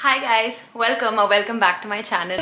Hi guys, welcome or welcome back to my channel.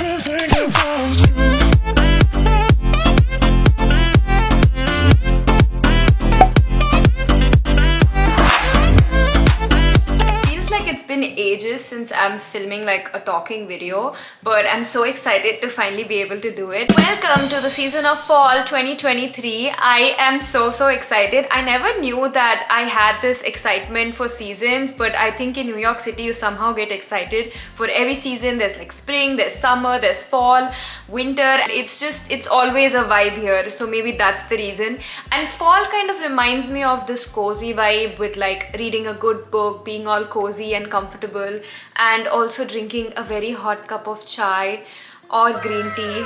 It's been ages since I'm filming like a talking video, but I'm so excited to finally be able to do it. Welcome to the season of fall 2023. I am so excited. I never knew that I had this excitement for seasons, but I think in New York City you somehow get excited for every season. There's like spring, there's summer, there's fall, winter. It's always a vibe here, so maybe that's the reason. And fall kind of reminds me of this cozy vibe with like reading a good book, being all cozy and comfortable, and also drinking a very hot cup of chai or green tea,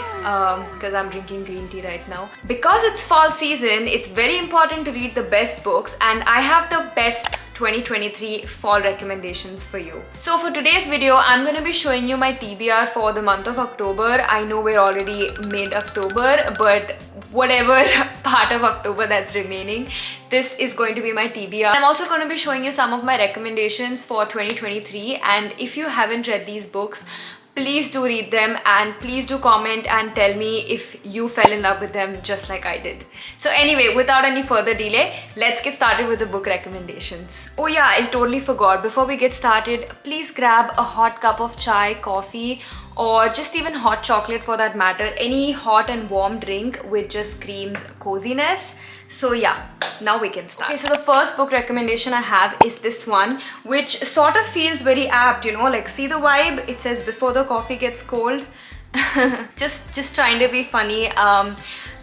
because I'm drinking green tea right now. Because it's fall season, it's very important to read the best books, and I have the best 2023 fall recommendations for you. So for today's video, I'm going to be showing you my TBR for the month of October. I know we're already mid-October, but whatever part of October that's remaining, this is going to be my TBR. I'm also going to be showing you some of my recommendations for 2023, and if you haven't read these books, please do read them, and please do comment and tell me if you fell in love with them just like I did. So anyway, without any further delay, let's get started with the book recommendations. Oh yeah, I totally forgot. Before we get started, please grab a hot cup of chai, coffee, or just even hot chocolate for that matter. Any hot and warm drink which just screams coziness. So yeah, now we can start. Okay, so the first book recommendation I have is this one, which sort of feels very apt, you know, like see the vibe? It says before the coffee gets cold. just trying to be funny.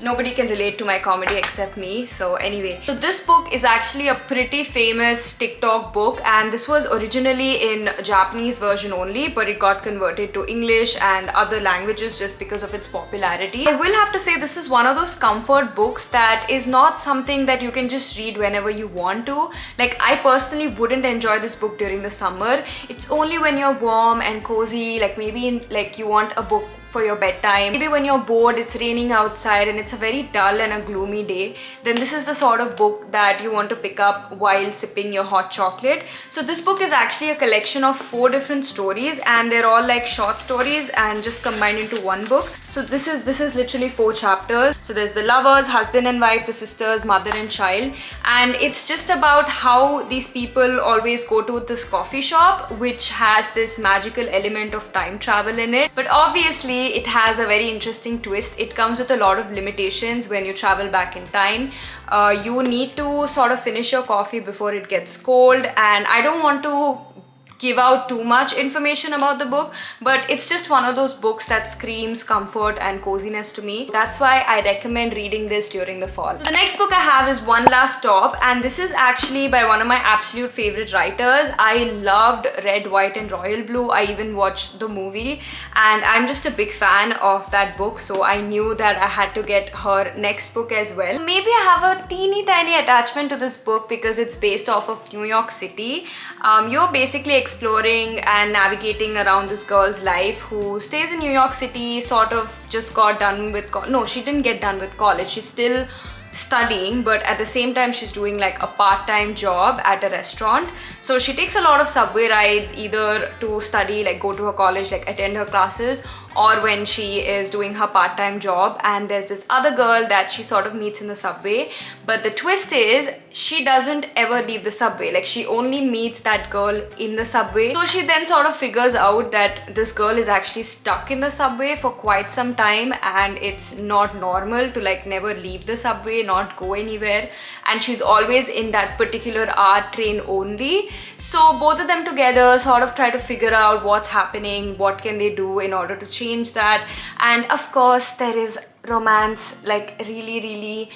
Nobody can relate to my comedy except me. So anyway, so this book is actually a pretty famous TikTok book, and this was originally in Japanese version only, but it got converted to English and other languages just because of its popularity. I will have to say this is one of those comfort books that is not something that you can just read whenever you want to. Like, I personally wouldn't enjoy this book during the summer. It's only when you're warm and cozy, like maybe like you want a book for your bedtime. Maybe when you're bored, it's raining outside and it's a very dull and a gloomy day, then this is the sort of book that you want to pick up while sipping your hot chocolate. So this book is actually a collection of 4 different stories, and they're all like short stories and just combined into one book. So this is literally 4 chapters. So there's the lovers, husband and wife, the sisters, mother and child, and it's just about how these people always go to this coffee shop which has this magical element of time travel in it. But obviously it has a very interesting twist. It comes with a lot of limitations when you travel back in time. You need to sort of finish your coffee before it gets cold, and I don't want to give out too much information about the book, but it's just one of those books that screams comfort and coziness to me. That's why I recommend reading this during the fall. So the next book I have is One Last Stop, and this is actually by one of my absolute favorite writers. I loved Red, White and Royal Blue. I even watched the movie, and I'm just a big fan of that book, so I knew that I had to get her next book as well. Maybe I have a teeny tiny attachment to this book because it's based off of New York City. You're basically exploring and navigating around this girl's life who stays in New York City, sort of just got done with no, she didn't get done with college. She's still studying, but at the same time she's doing like a part-time job at a restaurant. So she takes a lot of subway rides, either to study, like go to her college, like attend her classes, or when she is doing her part-time job. And there's this other girl that she sort of meets in the subway, but the twist is she doesn't ever leave the subway. Like, she only meets that girl in the subway. So she then sort of figures out that this girl is actually stuck in the subway for quite some time, and it's not normal to like never leave the subway, not go anywhere, and she's always in that particular art train only. So both of them together sort of try to figure out what's happening, what can they do in order to change that. And of course there is romance, like really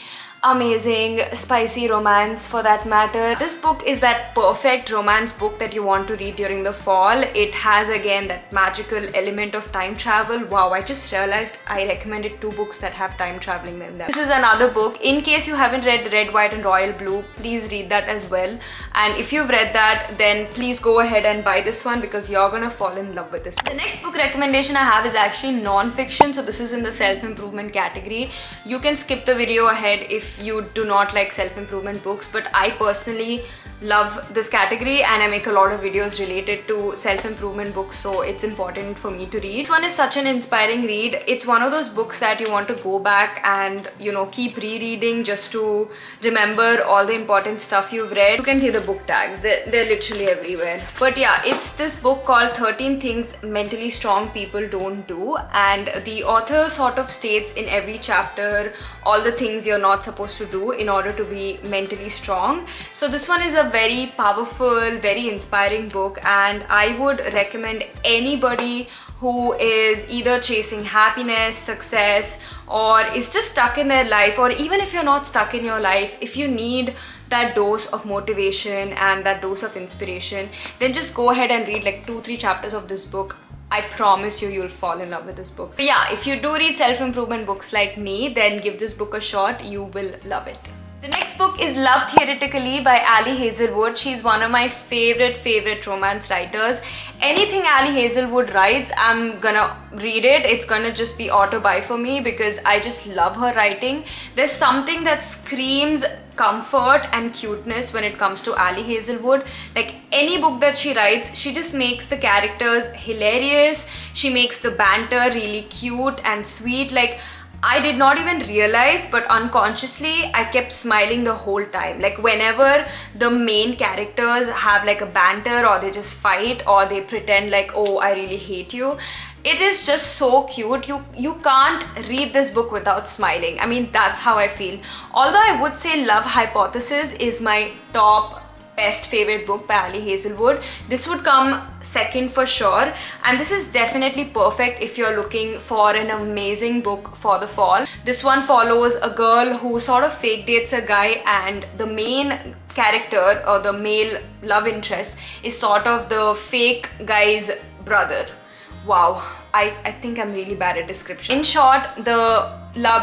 amazing, spicy romance for that matter. This book is that perfect romance book that you want to read during the fall. It has again that magical element of time travel. Wow, I just realized I recommended 2 books that have time traveling in them. This is another book. In case you haven't read Red, White and Royal Blue, please read that as well. And if you've read that, then please go ahead and buy this one because you're gonna fall in love with this book. The next book recommendation I have is actually non-fiction. So this is in the self-improvement category. You can skip the video ahead if if you do not like self-improvement books, but I personally love this category and I make a lot of videos related to self-improvement books, so it's important for me to read. This one is such an inspiring read. It's one of those books that you want to go back and, you know, keep rereading just to remember all the important stuff you've read. You can see the book tags, they're literally everywhere. But yeah, it's this book called 13 Things Mentally Strong People Don't Do, and the author sort of states in every chapter all the things you're not supposed to do in order to be mentally strong. So this one is a very powerful, very inspiring book, and I would recommend anybody who is either chasing happiness, success, or is just stuck in their life, or even if you're not stuck in your life, if you need that dose of motivation and that dose of inspiration, then just go ahead and read like 2-3 chapters of this book. I promise you, you'll fall in love with this book. But yeah, if you do read self-improvement books like me, then give this book a shot. You will love it. The next book is Love Theoretically by Ali Hazelwood. She's one of my favorite romance writers. Anything Ali Hazelwood writes, I'm gonna read it. It's gonna just be auto-buy for me because I just love her writing. There's something that screams comfort and cuteness when it comes to Ali Hazelwood. Like any book that she writes, she just makes the characters hilarious. She makes the banter really cute and sweet. Like, I did not even realize, but unconsciously I kept smiling the whole time. Like whenever the main characters have like a banter, or they just fight, or they pretend like, oh, I really hate you, it is just so cute. You can't read this book without smiling. I mean, that's how I feel. Although I would say Love Hypothesis is my top best favorite book by Ali Hazelwood. This would come second for sure, and this is definitely perfect if you're looking for an amazing book for the fall. This one follows a girl who sort of fake dates a guy, and the main character, or the male love interest, is sort of the fake guy's brother. Wow, I think I'm really bad at description. In short, the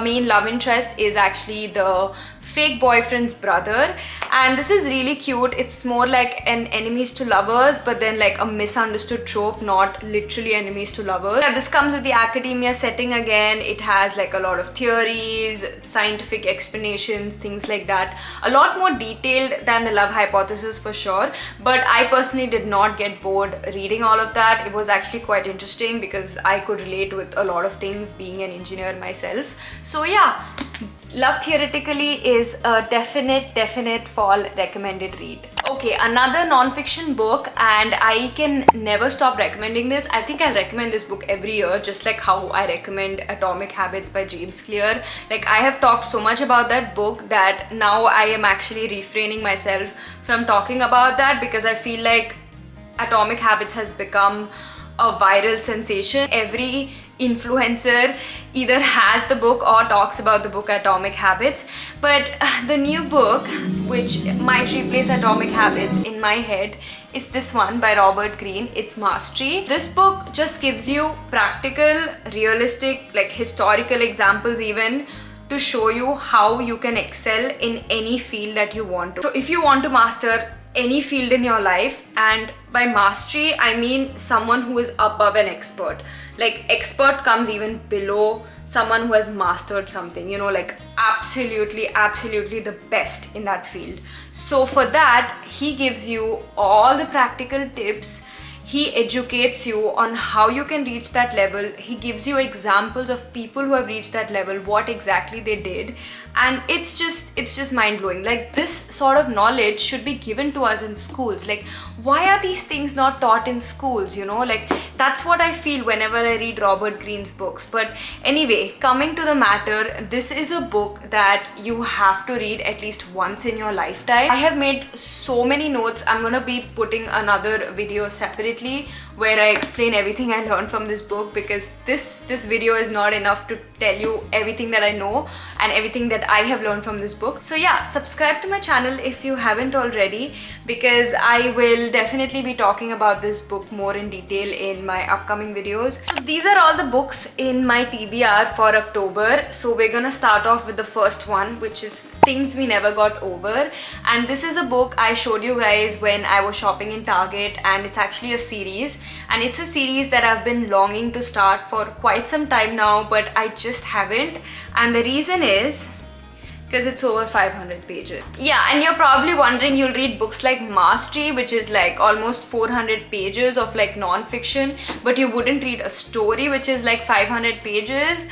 main love interest is actually the fake boyfriend's brother, and this is really cute. It's more like an enemies to lovers, but then like a misunderstood trope, not literally enemies to lovers. Yeah, this comes with the academia setting again. It has like a lot of theories, scientific explanations, things like that. A lot more detailed than the Love Hypothesis for sure, but I personally did not get bored reading all of that. It was actually quite interesting because I could relate with a lot of things being an engineer myself. So yeah, Love Theoretically is a definite fall recommended read. Okay, another non-fiction book, and I can never stop recommending this. I think I recommend this book every year, just like how I recommend Atomic Habits by James Clear. Like, I have talked so much about that book that now I am actually refraining myself from talking about that, because I feel like Atomic Habits has become a viral sensation. Every influencer either has the book or talks about the book Atomic Habits. But the new book, which might replace Atomic Habits in my head, is this one by Robert Greene. It's Mastery. This book just gives you practical, realistic, like historical examples even, to show you how you can excel in any field that you want to. So if you want to master any field in your life, and by mastery I mean someone who is above an expert. Like, expert comes even below someone who has mastered something, you know, like absolutely the best in that field. So for that, he gives you all the practical tips. He educates you on how you can reach that level. He gives you examples of people who have reached that level, what exactly they did, and it's just mind-blowing. Like, this sort of knowledge should be given to us in schools. Like, why are these things not taught in schools, you know? Like, that's what I feel whenever I read Robert Greene's books. But anyway, coming to the matter, this is a book that you have to read at least once in your lifetime. I have made so many notes. I'm gonna be putting another video separately where I explain everything I learned from this book, because this video is not enough to tell you everything that I know and everything that I have learned from this book. So yeah, subscribe to my channel if you haven't already, because I will definitely be talking about this book more in detail in my upcoming videos. So these are all the books in my TBR for October. So we're gonna start off with the first one, which is Things We Never Got Over, and this is a book I showed you guys when I was shopping in Target, and it's actually a series, and it's a series that I've been longing to start for quite some time now, but I just haven't. And the reason is because it's over 500 pages. Yeah, and you're probably wondering, you'll read books like Mastery, which is like almost 400 pages of like non-fiction, but you wouldn't read a story which is like 500 pages.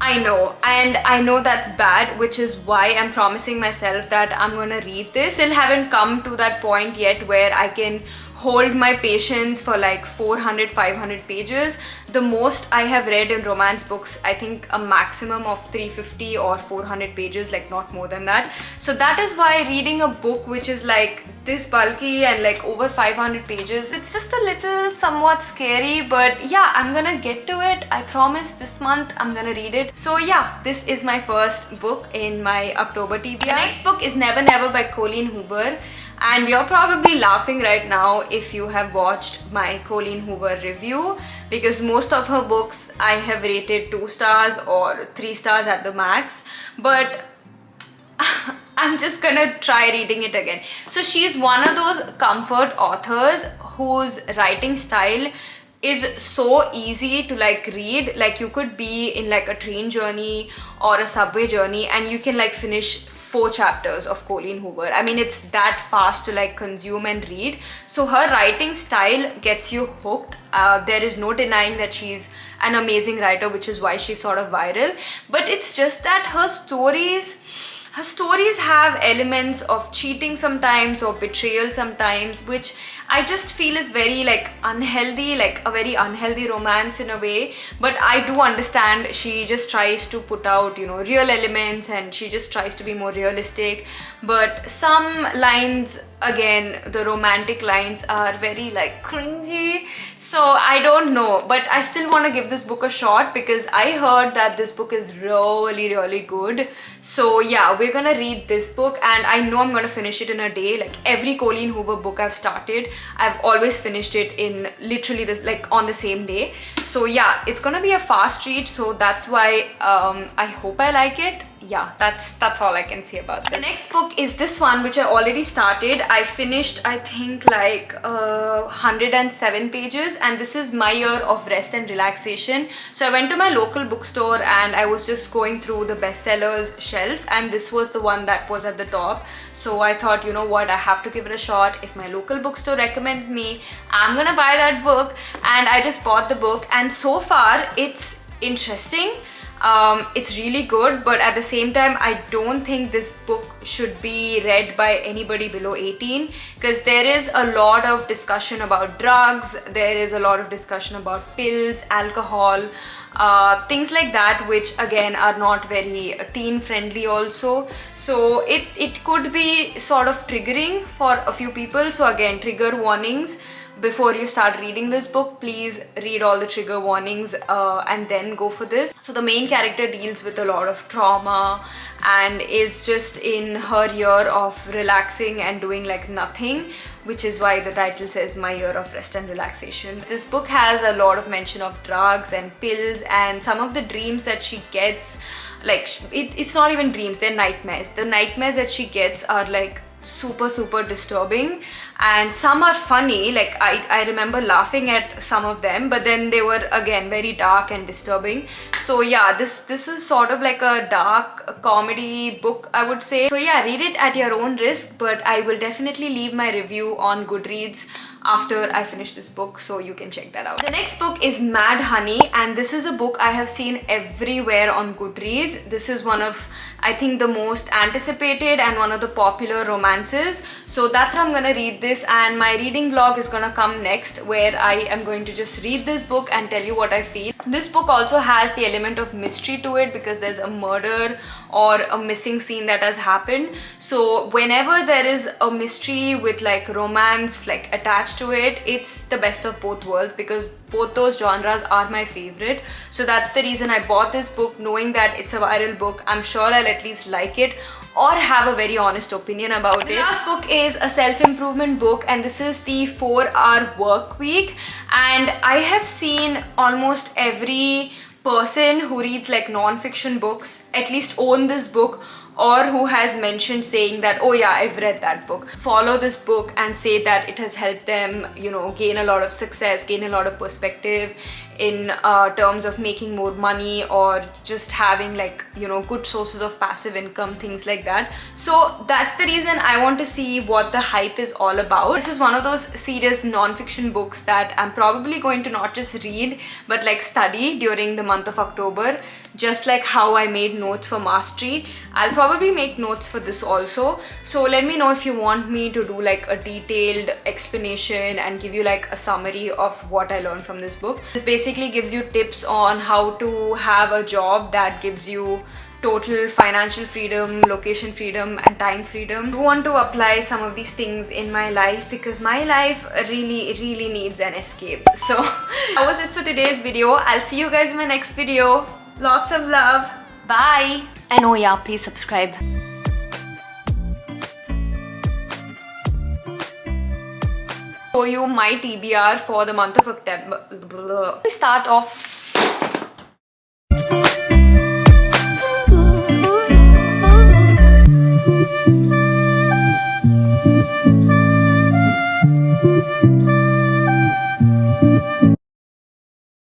I know, and I know that's bad, which is why I'm promising myself that I'm gonna read this. Still haven't come to that point yet where I can hold my patience for like 400-500 pages. The most I have read in romance books, I think a maximum of 350 or 400 pages, like not more than that. So that is why reading a book which is like this bulky and like over 500 pages, it's just a little somewhat scary. But yeah, I'm gonna get to it. I promise this month I'm gonna read it. So yeah, this is my first book in my October TBR. The next book is Never Never by Colleen Hoover. And you're probably laughing right now if you have watched my Colleen Hoover review, because most of her books I have rated 2 stars or 3 stars at the max. But I'm just gonna try reading it again. So she's one of those comfort authors whose writing style is so easy to like read. Like you could be in like a train journey or a subway journey and you can like finish 4 chapters of Colleen Hoover. I mean, it's that fast to like consume and read. So her writing style gets you hooked. There is no denying that she's an amazing writer, which is why she's sort of viral. But it's just that her stories have elements of cheating sometimes or betrayal sometimes, which I just feel is very like unhealthy, like a very unhealthy romance in a way. But I do understand she just tries to put out, you know, real elements and she just tries to be more realistic. But some lines, again, the romantic lines are very like cringy. So I don't know, but I still want to give this book a shot because I heard that this book is really good. So yeah, we're gonna read this book and I know I'm gonna finish it in a day. Like every Colleen Hoover book I've started, I've always finished it in literally this, like on the same day. So yeah, it's gonna be a fast read, so that's why I hope I like it. Yeah, that's all I can say about this. The next book is this one, which I already started. I finished, I think, like 107 pages, and this is My Year of Rest and Relaxation. So I went to my local bookstore and I was just going through the bestsellers shelf, and this was the one that was at the top. So I thought, you know what, I have to give it a shot. If my local bookstore recommends me, I'm gonna buy that book. And I just bought the book, and so far it's interesting. It's really good, but at the same time I don't think this book should be read by anybody below 18, because there is a lot of discussion about drugs, there is a lot of discussion about pills, alcohol, things like that, which again are not very teen friendly also. So it could be sort of triggering for a few people. So again, trigger warnings. Before you start reading this book, please read all the trigger warnings and then go for this. So the main character deals with a lot of trauma and is just in her year of relaxing and doing like nothing, which is why the title says My Year of Rest and Relaxation. This book has a lot of mention of drugs and pills, and some of the dreams that she gets, like it's not even dreams, they're nightmares. The nightmares that she gets are like super disturbing, and some are funny. Like I remember laughing at some of them, but then they were again very dark and disturbing. So yeah, this is sort of like a dark comedy book, I would say. So yeah, read it at your own risk, but I will definitely leave my review on Goodreads after I finish this book, so you can check that out. The next book is Mad Honey, and this is a book I have seen everywhere on Goodreads. This is one of, I think, the most anticipated and one of the popular romances. So that's how I'm gonna read this, and my reading vlog is gonna come next, where I am going to just read this book and tell you what I feel. This book also has the element of mystery to it because there's a murder or a missing scene that has happened. So whenever there is a mystery with like romance like attached to it, it's the best of both worlds, because both those genres are my favorite. So that's the reason I bought this book, knowing that it's a viral book. I'm sure I'll at least like it or have a very honest opinion about it. The last book is a self-improvement book, and this is the 4-Hour Work Week, and I have seen almost every person who reads like non-fiction books at least own this book or who has mentioned saying that, oh yeah, I've read that book, follow this book and say that it has helped them, you know, gain a lot of success, gain a lot of perspective in terms of making more money, or just having, like, you know, good sources of passive income, things like that. So that's the reason I want to see what the hype is all about. This is one of those serious non-fiction books that I'm probably going to not just read but like study during the month of October. Just like how I made notes for mastery, I'll probably make notes for this also. So let me know if you want me to do like a detailed explanation and give you like a summary of what I learned from this book. This basically gives you tips on how to have a job that gives you total financial freedom, location freedom, and time freedom. I want to apply some of these things in my life because my life really needs an escape. So that was it for today's video. I'll see you guys in my next video. Lots of love. Bye. And oh yeah, please subscribe. Show you my TBR for the month of October. We start off